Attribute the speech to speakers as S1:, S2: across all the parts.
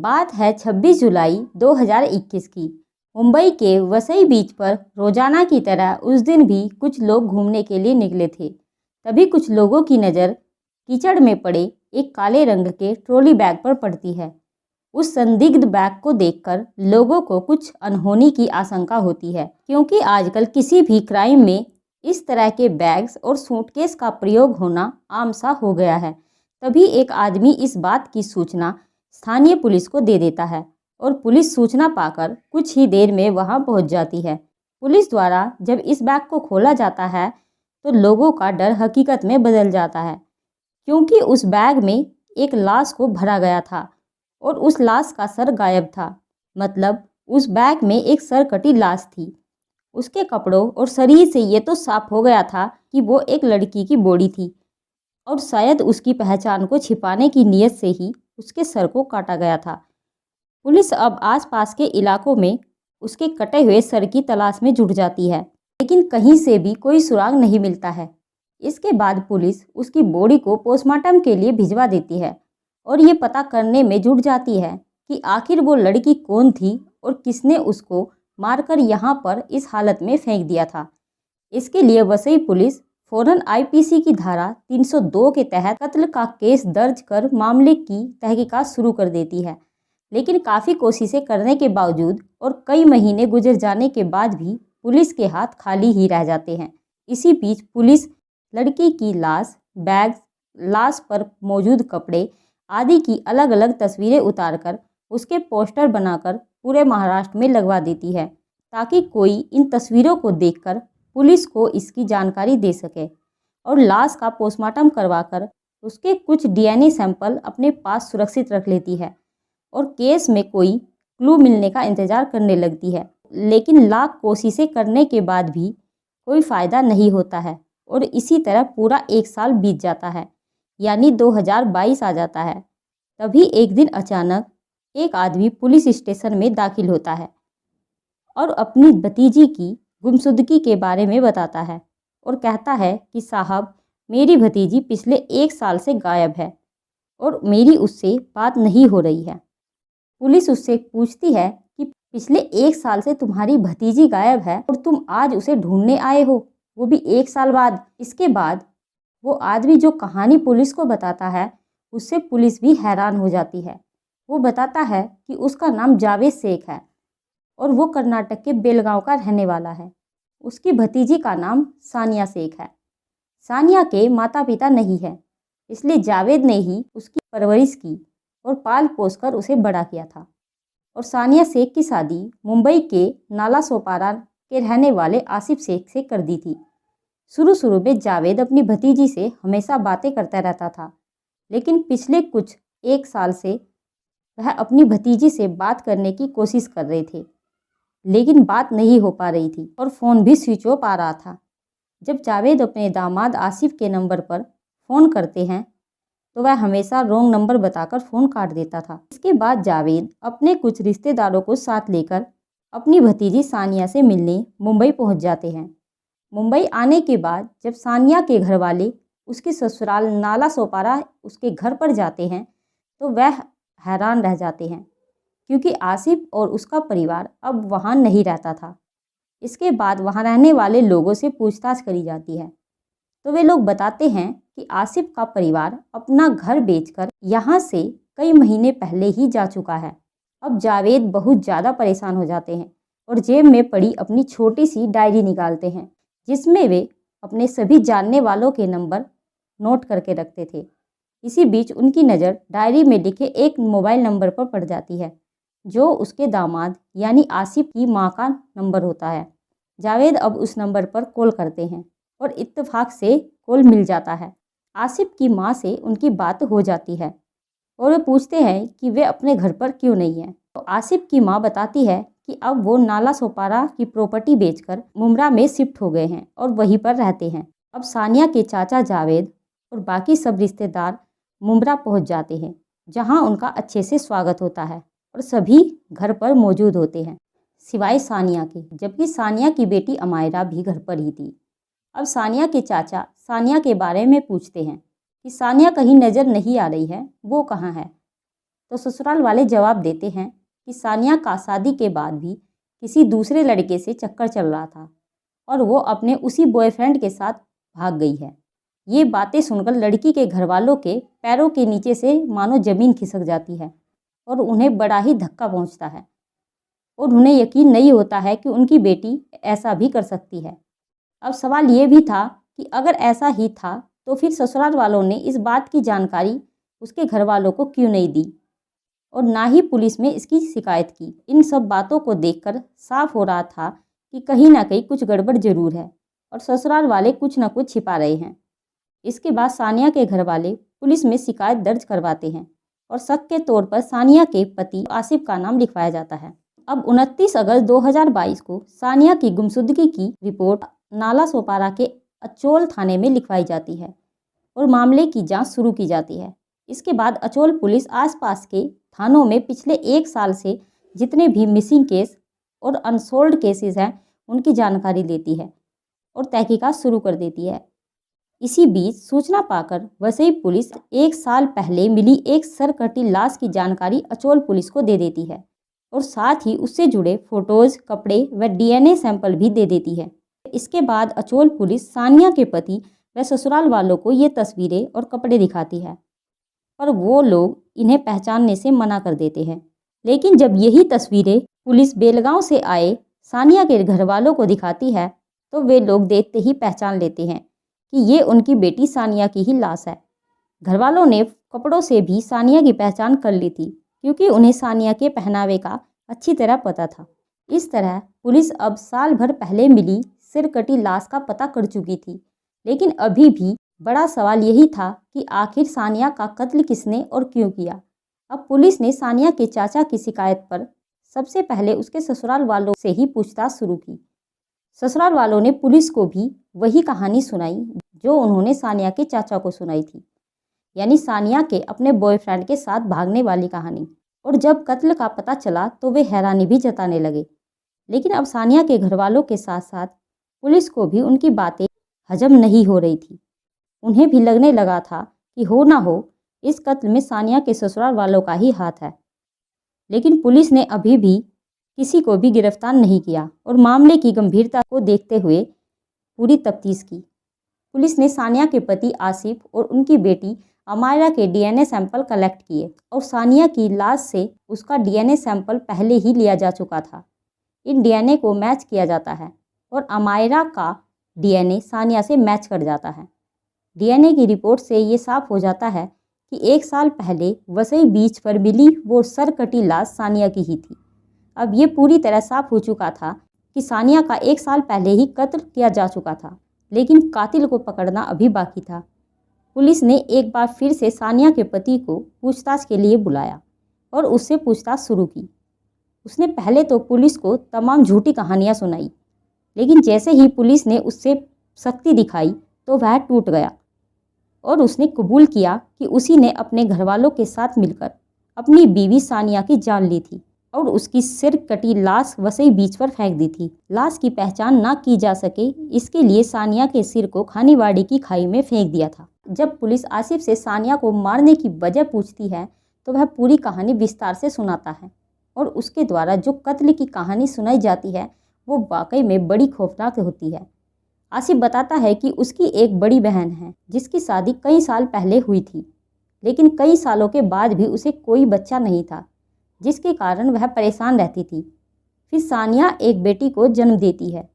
S1: बात है 26 जुलाई 2021 की। मुंबई के वसई बीच पर रोजाना की तरह उस दिन भी कुछ लोग घूमने के लिए निकले थे। तभी कुछ लोगों की नज़र कीचड़ में पड़े एक काले रंग के ट्रॉली बैग पर पड़ती है। उस संदिग्ध बैग को देखकर लोगों को कुछ अनहोनी की आशंका होती है, क्योंकि आजकल किसी भी क्राइम में इस तरह के बैग्स और सूटकेस का प्रयोग होना आम सा हो गया है। तभी एक आदमी इस बात की सूचना स्थानीय पुलिस को दे देता है और पुलिस सूचना पाकर कुछ ही देर में वहां पहुंच जाती है। पुलिस द्वारा जब इस बैग को खोला जाता है तो लोगों का डर हकीकत में बदल जाता है, क्योंकि उस बैग में एक लाश को भरा गया था और उस लाश का सर गायब था। मतलब उस बैग में एक सर कटी लाश थी। उसके कपड़ों और शरीर से ये तो साफ हो गया था कि वो एक लड़की की बॉडी थी और शायद उसकी पहचान को छिपाने की नीयत से ही उसके सर को काटा गया था। पुलिस अब आसपास के इलाकों में उसके कटे हुए सर की तलाश में जुट जाती है, लेकिन कहीं से भी कोई सुराग नहीं मिलता है। इसके बाद पुलिस उसकी बॉडी को पोस्टमार्टम के लिए भिजवा देती है और ये पता करने में जुट जाती है कि आखिर वो लड़की कौन थी और किसने उसको मारकर यहाँ पर इस हालत में फेंक दिया था। इसके लिए वसई पुलिस फौरन आईपीसी की धारा 302 के तहत कत्ल का केस दर्ज कर मामले की तहकीकात शुरू कर देती है। लेकिन काफ़ी कोशिशें करने के बावजूद और कई महीने गुजर जाने के बाद भी पुलिस के हाथ खाली ही रह जाते हैं। इसी बीच पुलिस लड़की की लाश, बैग, लाश पर मौजूद कपड़े आदि की अलग अलग तस्वीरें उतारकर उसके पोस्टर बनाकर पूरे महाराष्ट्र में लगवा देती है, ताकि कोई इन तस्वीरों को देखकर पुलिस को इसकी जानकारी दे सके और लाश का पोस्टमार्टम करवाकर उसके कुछ डीएनए सैंपल अपने पास सुरक्षित रख लेती है और केस में कोई क्लू मिलने का इंतजार करने लगती है। लेकिन लाख कोशिशें करने के बाद भी कोई फ़ायदा नहीं होता है और इसी तरह पूरा एक साल बीत जाता है, यानी 2022 आ जाता है। तभी एक दिन अचानक एक आदमी पुलिस स्टेशन में दाखिल होता है और अपनी भतीजी की गुमशुदगी के बारे में बताता है और कहता है कि साहब, मेरी भतीजी पिछले एक साल से गायब है और मेरी उससे बात नहीं हो रही है। पुलिस उससे पूछती है कि पिछले एक साल से तुम्हारी भतीजी गायब है और तुम आज उसे ढूंढने आए हो, वो भी एक साल बाद। इसके बाद वो आदमी जो कहानी पुलिस को बताता है उससे पुलिस भी हैरान हो जाती है। वो बताता है कि उसका नाम जावेद शेख है और वो कर्नाटक के बेलगांव का रहने वाला है। उसकी भतीजी का नाम सानिया शेख है। सानिया के माता पिता नहीं है, इसलिए जावेद ने ही उसकी परवरिश की और पाल पोस कर उसे बड़ा किया था। और सानिया शेख की शादी मुंबई के नाला सोपारा के रहने वाले आसिफ शेख से कर दी थी। शुरू में जावेद अपनी भतीजी से हमेशा बातें करता रहता था, लेकिन पिछले कुछ एक साल से वह अपनी भतीजी से बात करने की कोशिश कर रहे थे, लेकिन बात नहीं हो पा रही थी और फ़ोन भी स्विच ऑफ आ रहा था। जब जावेद अपने दामाद आसिफ के नंबर पर फ़ोन करते हैं तो वह हमेशा रॉन्ग नंबर बताकर फ़ोन काट देता था। इसके बाद जावेद अपने कुछ रिश्तेदारों को साथ लेकर अपनी भतीजी सानिया से मिलने मुंबई पहुंच जाते हैं। मुंबई आने के बाद जब सानिया के घर वाले उसके ससुराल नाला सोपारा उसके घर पर जाते हैं तो वह हैरान रह जाते हैं, क्योंकि आसिफ और उसका परिवार अब वहाँ नहीं रहता था। इसके बाद वहाँ रहने वाले लोगों से पूछताछ करी जाती है तो वे लोग बताते हैं कि आसिफ का परिवार अपना घर बेचकर यहाँ से कई महीने पहले ही जा चुका है। अब जावेद बहुत ज़्यादा परेशान हो जाते हैं और जेब में पड़ी अपनी छोटी सी डायरी निकालते हैं, जिसमें वे अपने सभी जानने वालों के नंबर नोट करके रखते थे। इसी बीच उनकी नज़र डायरी में लिखे एक मोबाइल नंबर पर पड़ जाती है, जो उसके दामाद यानी आसिफ की माँ का नंबर होता है। जावेद अब उस नंबर पर कॉल करते हैं और इत्तेफाक से कॉल मिल जाता है। आसिफ की माँ से उनकी बात हो जाती है और वे पूछते हैं कि वे अपने घर पर क्यों नहीं हैं। तो आसिफ की माँ बताती है कि अब वो नाला सोपारा की प्रॉपर्टी बेचकर मुमरा में शिफ्ट हो गए हैं और वहीं पर रहते हैं। अब सानिया के चाचा जावेद और बाकी सब रिश्तेदार मुमरा पहुंच जाते हैं, जहां उनका अच्छे से स्वागत होता है और सभी घर पर मौजूद होते हैं सिवाय सानिया के, जबकि सानिया की बेटी अमायरा भी घर पर ही थी। अब सानिया के चाचा सानिया के बारे में पूछते हैं कि सानिया कहीं नज़र नहीं आ रही है, वो कहाँ है। तो ससुराल वाले जवाब देते हैं कि सानिया का शादी के बाद भी किसी दूसरे लड़के से चक्कर चल रहा था और वो अपने उसी बॉयफ्रेंड के साथ भाग गई है। ये बातें सुनकर लड़की के घर वालों के पैरों के नीचे से मानो जमीन खिसक जाती है और उन्हें बड़ा ही धक्का पहुंचता है और उन्हें यकीन नहीं होता है कि उनकी बेटी ऐसा भी कर सकती है। अब सवाल ये भी था कि अगर ऐसा ही था तो फिर ससुराल वालों ने इस बात की जानकारी उसके घर वालों को क्यों नहीं दी और ना ही पुलिस में इसकी शिकायत की। इन सब बातों को देखकर साफ हो रहा था कि कहीं ना कहीं कुछ गड़बड़ जरूर है और ससुराल वाले कुछ ना कुछ छिपा रहे हैं। इसके बाद सानिया के घर वाले पुलिस में शिकायत दर्ज करवाते हैं और शक के तौर पर सानिया के पति आसिफ का नाम लिखवाया जाता है। अब 29 अगस्त 2022 को सानिया की गुमशुदगी की रिपोर्ट नाला सोपारा के अचोल थाने में लिखवाई जाती है और मामले की जांच शुरू की जाती है। इसके बाद अचोल पुलिस आसपास के थानों में पिछले 1 साल से जितने भी मिसिंग केस और अनसोल्ड केसेस हैं उनकी जानकारी लेती है और तहकीकात शुरू कर देती है। इसी बीच सूचना पाकर वसई पुलिस 1 साल पहले मिली एक सरकटी लाश की जानकारी अचोल पुलिस को दे देती है और साथ ही उससे जुड़े फोटोज, कपड़े व डीएनए सैंपल भी दे देती है। इसके बाद अचोल पुलिस सानिया के पति व ससुराल वालों को ये तस्वीरें और कपड़े दिखाती है, पर वो लोग इन्हें पहचानने से मना कर देते हैं। लेकिन जब यही तस्वीरें पुलिस बेलगांव से आए सानिया के घर वालों को दिखाती है तो वे लोग देखते ही पहचान लेते हैं कि ये उनकी बेटी सानिया की ही लाश है। घर वालों ने कपड़ों से भी सानिया की पहचान कर ली थी क्योंकि उन्हें सानिया के पहनावे का अच्छी तरह पता था। इस तरह पुलिस अब साल भर पहले मिली सिरकटी लाश का पता कर चुकी थी, लेकिन अभी भी बड़ा सवाल यही था कि आखिर सानिया का कत्ल किसने और क्यों किया। अब पुलिस ने सानिया के चाचा की शिकायत पर सबसे पहले उसके ससुराल वालों से ही पूछताछ शुरू की। ससुराल वालों ने पुलिस को भी वही कहानी सुनाई जो उन्होंने सानिया के चाचा को सुनाई थी, यानी सानिया के अपने बॉयफ्रेंड के साथ भागने वाली कहानी। और जब कत्ल का पता चला तो वे हैरानी भी जताने लगे। लेकिन अब सानिया के घर वालों के साथ साथ पुलिस को भी उनकी बातें हजम नहीं हो रही थी। उन्हें भी लगने लगा था कि हो ना हो इस कत्ल में सानिया के ससुराल वालों का ही हाथ है। लेकिन पुलिस ने अभी भी किसी को भी गिरफ्तार नहीं किया और मामले की गंभीरता को देखते हुए पूरी तफ्तीश की। पुलिस ने सानिया के पति आसिफ और उनकी बेटी अमायरा के डीएनए सैंपल कलेक्ट किए और सानिया की लाश से उसका डीएनए सैंपल पहले ही लिया जा चुका था। इन डीएनए को मैच किया जाता है और अमायरा का डीएनए सानिया से मैच कर जाता है। डीएनए की रिपोर्ट से ये साफ हो जाता है कि 1 साल पहले वसई बीच पर मिली वो सरकटी लाश सानिया की ही थी। अब ये पूरी तरह साफ हो चुका था कि सानिया का 1 साल पहले ही कत्ल किया जा चुका था, लेकिन कातिल को पकड़ना अभी बाकी था। पुलिस ने एक बार फिर से सानिया के पति को पूछताछ के लिए बुलाया और उससे पूछताछ शुरू की। उसने पहले तो पुलिस को तमाम झूठी कहानियां सुनाई, लेकिन जैसे ही पुलिस ने उससे सख्ती दिखाई तो वह टूट गया और उसने कबूल किया कि उसी ने अपने घरवालों के साथ मिलकर अपनी बीवी सानिया की जान ली थी और उसकी सिर कटी लाश वसई बीच पर फेंक दी थी। लाश की पहचान ना की जा सके इसके लिए सानिया के सिर को खानीवाड़ी की खाई में फेंक दिया था। जब पुलिस आसिफ से सानिया को मारने की वजह पूछती है तो वह पूरी कहानी विस्तार से सुनाता है और उसके द्वारा जो कत्ल की कहानी सुनाई जाती है वो वाकई में बड़ी खौफनाक होती है। आसिफ बताता है कि उसकी एक बड़ी बहन है जिसकी शादी कई साल पहले हुई थी, लेकिन कई सालों के बाद भी उसे कोई बच्चा नहीं था, जिसके कारण वह परेशान रहती थी। फिर सानिया एक बेटी को जन्म देती है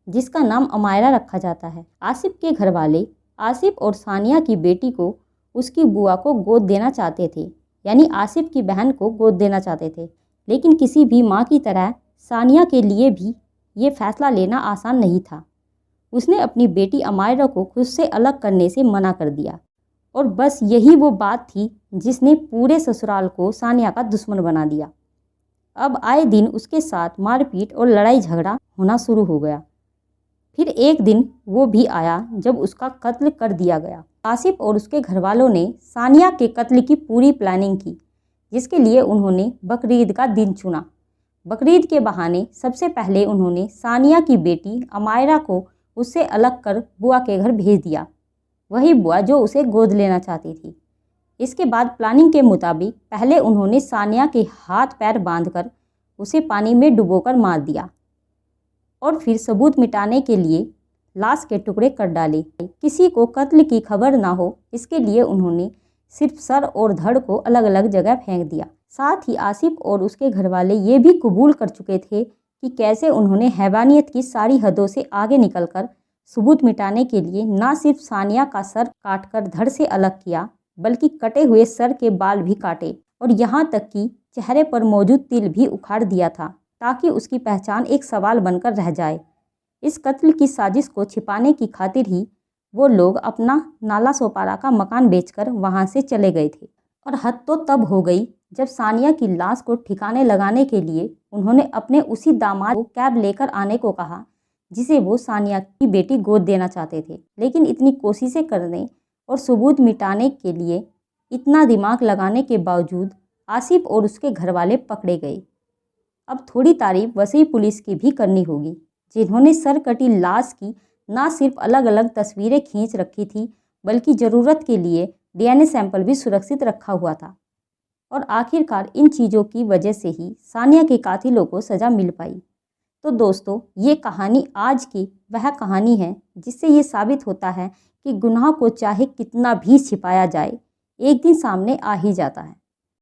S1: जिसका नाम अमायरा रखा जाता है। आसिफ के घर वाले आसिफ और सानिया की बेटी को उसकी बुआ को गोद देना चाहते थे, यानी आसिफ की बहन को गोद देना चाहते थे, लेकिन किसी भी माँ की तरह सानिया के लिए भी ये फैसला लेना आसान नहीं था। उसने अपनी बेटी अमायरा को खुद से अलग करने से मना कर दिया और बस यही वो बात थी जिसने पूरे ससुराल को सानिया का दुश्मन बना दिया। अब आए दिन उसके साथ मारपीट और लड़ाई झगड़ा होना शुरू हो गया। फिर एक दिन वो भी आया जब उसका कत्ल कर दिया गया। आसिफ और उसके घरवालों ने सानिया के कत्ल की पूरी प्लानिंग की, जिसके लिए उन्होंने बकरीद का दिन चुना। बकरीद के बहाने सबसे पहले उन्होंने सानिया की बेटी अमायरा को उससे अलग कर बुआ के घर भेज दिया, वही बुआ जो उसे गोद लेना चाहती थी। इसके बाद प्लानिंग के मुताबिक पहले उन्होंने सानिया के हाथ पैर बांधकर उसे पानी में डुबोकर मार दिया और फिर सबूत मिटाने के लिए लाश के टुकड़े कर डाले। किसी को कत्ल की खबर ना हो इसके लिए उन्होंने सिर्फ सर और धड़ को अलग अलग जगह फेंक दिया। साथ ही आसिफ और उसके घरवाले ये भी कबूल कर चुके थे कि कैसे उन्होंने हैवानियत की सारी हदों से आगे निकलकर सबूत मिटाने के लिए ना सिर्फ सानिया का सर काटकर धड़ से अलग किया बल्कि कटे हुए सर के बाल भी काटे और यहाँ तक कि चेहरे पर मौजूद तिल भी उखाड़ दिया था ताकि उसकी पहचान एक सवाल बनकर रह जाए। इस कत्ल की साजिश को छिपाने की खातिर ही वो लोग अपना नाला सोपारा का मकान बेचकर वहाँ से चले गए थे। और हद तो तब हो गई जब सानिया की लाश को ठिकाने लगाने के लिए उन्होंने अपने उसी दामाद को कैब लेकर आने को कहा जिसे वो सानिया की बेटी गोद देना चाहते थे। लेकिन इतनी कोशिशें करने और सबूत मिटाने के लिए इतना दिमाग लगाने के बावजूद आसिफ और उसके घरवाले पकड़े गए। अब थोड़ी तारीफ वसई पुलिस की भी करनी होगी जिन्होंने सर कटी लाश की ना सिर्फ अलग अलग तस्वीरें खींच रखी थी बल्कि ज़रूरत के लिए डीएनए सैंपल भी सुरक्षित रखा हुआ था। और आखिरकार इन चीज़ों की वजह से ही सानिया के कातिलों को सज़ा मिल पाई। तो दोस्तों, ये कहानी आज की वह कहानी है जिससे ये साबित होता है कि गुनाह को चाहे कितना भी छिपाया जाए एक दिन सामने आ ही जाता है।